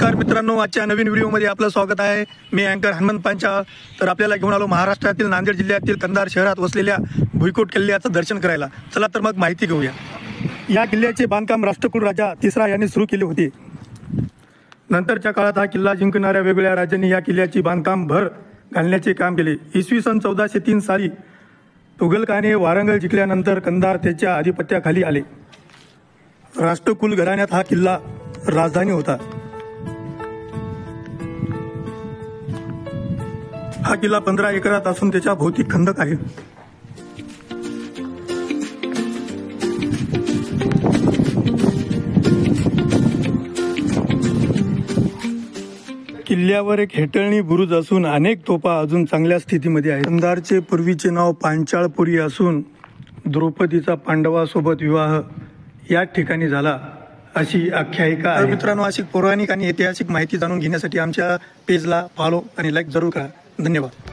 नमस्कार मित्रांनो, आजच्या नवीन व्हिडिओमध्ये आपलं स्वागत आहे। मी अँकर हनुमंत पांचाळ। तर आपल्याला घेऊन आलो महाराष्ट्रातील नांदेड जिल्ह्यातील कंधार शहरात वसलेल्या भुईकोट किल्ल्याचं दर्शन करायला। चला तर मग माहिती घेऊया। या किल्ल्याचे बांधकाम राष्ट्रकुल राजा तिसरा यांनी सुरू केले होते। नंतरच्या काळात हा किल्ला जिंकणाऱ्या वेगवेगळ्या राज्यांनी या किल्ल्याची बांधकाम भर घालण्याचे काम केले। इसवी सन 1403 साली तुघलकाने वारंगळ जिंकल्यानंतर कंधार त्याच्या आधिपत्याखाली आले। राष्ट्रकुल घराण्यात हा किल्ला राजधानी होता। हा किल्ला 15 एकरात असून त्याच्या भोवती खंदक आहे। किल्ल्यावर एक हेटळणी बुरुज असून अनेक तोफा अजून चांगल्या स्थितीमध्ये आहेत। कंधारचे पूर्वीचे नाव पांचाळपुरी असून द्रौपदीचा पांडवासोबत विवाह या ठिकाणी झाला अशी आख्यायिका आहे। मित्रांनो, अशी पौराणिक आणि ऐतिहासिक माहिती जाणून घेण्यासाठी आमच्या पेजला फॉलो आणि लाईक जरूर करा। धन्यवाद।